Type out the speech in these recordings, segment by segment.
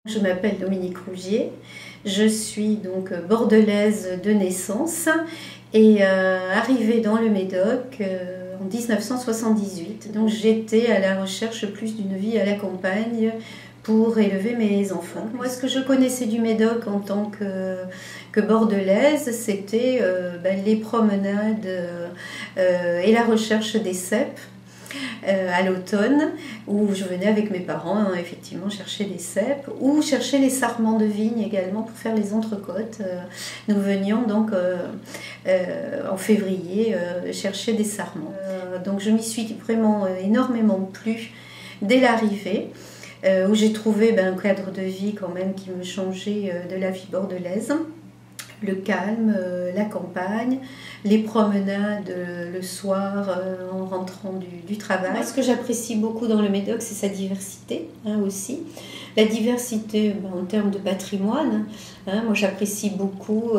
Je m'appelle Dominique Rougier, je suis donc bordelaise de naissance et arrivée dans le Médoc en 1978. Donc j'étais à la recherche plus d'une vie à la campagne pour élever mes enfants. Moi, ce que je connaissais du Médoc en tant que bordelaise, c'était les promenades et la recherche des cèpes. À l'automne, où je venais avec mes parents effectivement chercher des cèpes ou chercher les sarments de vigne également pour faire les entrecôtes. Nous venions donc en février chercher des sarments. Donc je m'y suis vraiment énormément plu dès l'arrivée, où j'ai trouvé un cadre de vie quand même qui me changeait de la vie bordelaise. Le calme, la campagne, les promenades le soir en rentrant du travail. Moi, ce que j'apprécie beaucoup dans le Médoc, c'est sa diversité aussi. La diversité en termes de patrimoine. Moi, j'apprécie beaucoup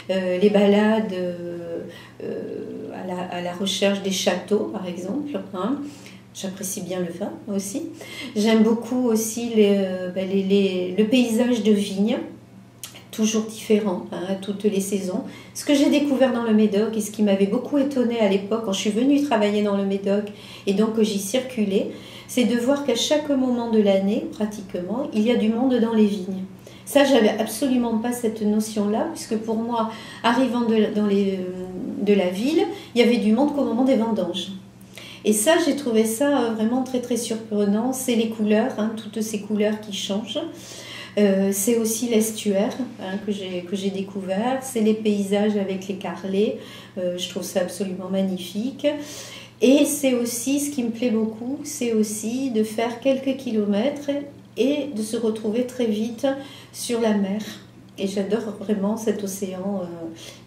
les balades à la recherche des châteaux, par exemple. J'apprécie bien le vin aussi. J'aime beaucoup aussi le paysage de vignes. Toujours différent à toutes les saisons. Ce que j'ai découvert dans le Médoc et ce qui m'avait beaucoup étonnée à l'époque quand je suis venue travailler dans le Médoc et donc que j'y circulais, c'est de voir qu'à chaque moment de l'année, pratiquement, il y a du monde dans les vignes. Ça, j'avais absolument pas cette notion-là, puisque pour moi, arrivant de la ville, il y avait du monde qu'au moment des vendanges. Et ça, j'ai trouvé ça vraiment très très surprenant. C'est les couleurs, toutes ces couleurs qui changent. C'est aussi l'estuaire que j'ai découvert, c'est les paysages avec les carrelets, je trouve ça absolument magnifique. Et c'est aussi, ce qui me plaît beaucoup, c'est aussi de faire quelques kilomètres et de se retrouver très vite sur la mer. Et j'adore vraiment cet océan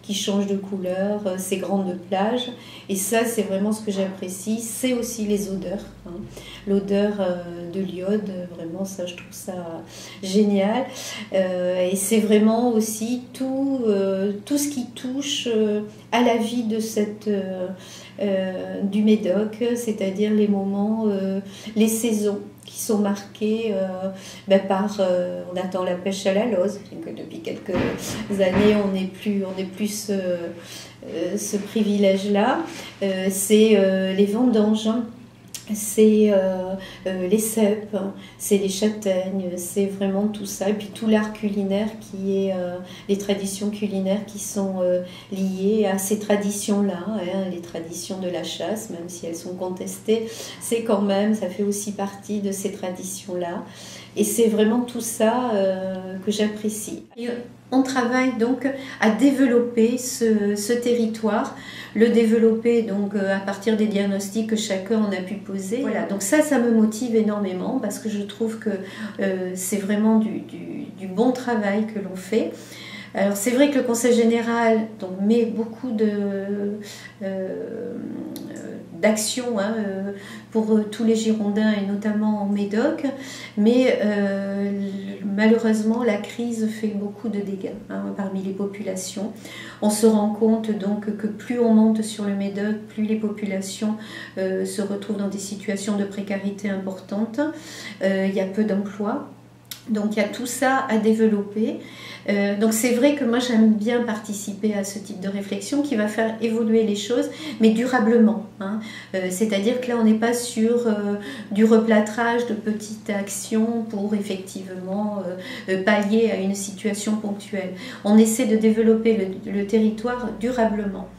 qui change de couleur, ces grandes plages. Et ça, c'est vraiment ce que j'apprécie. C'est aussi les odeurs. L'odeur de l'iode, vraiment, ça, je trouve ça génial. Et c'est vraiment aussi tout ce qui touche à la vie de du Médoc, c'est-à-dire les moments, les saisons qui sont marquées par on attend la pêche à la loze, que depuis quelques années on n'est plus ce privilège-là. C'est les vendanges, c'est les cèpes, c'est les châtaignes, c'est vraiment tout ça. Et puis tout l'art culinaire qui est, les traditions culinaires qui sont liées à ces traditions-là, les traditions de la chasse, même si elles sont contestées, c'est quand même, ça fait aussi partie de ces traditions-là. Et c'est vraiment tout ça que j'apprécie. On travaille donc à développer ce territoire, le développer donc à partir des diagnostics que chacun en a pu poser. Voilà, donc ça me motive énormément parce que je trouve que c'est vraiment du bon travail que l'on fait. Alors c'est vrai que le Conseil général donc, met beaucoup d'actions pour tous les Girondins et notamment en Médoc, mais malheureusement la crise fait beaucoup de dégâts parmi les populations. On se rend compte donc que plus on monte sur le Médoc, plus les populations se retrouvent dans des situations de précarité importantes. Il y a peu d'emplois. Donc il y a tout ça à développer. Donc c'est vrai que moi j'aime bien participer à ce type de réflexion qui va faire évoluer les choses, mais durablement. C'est-à-dire que là on n'est pas sur du replâtrage de petites actions pour effectivement pallier à une situation ponctuelle. On essaie de développer le territoire durablement.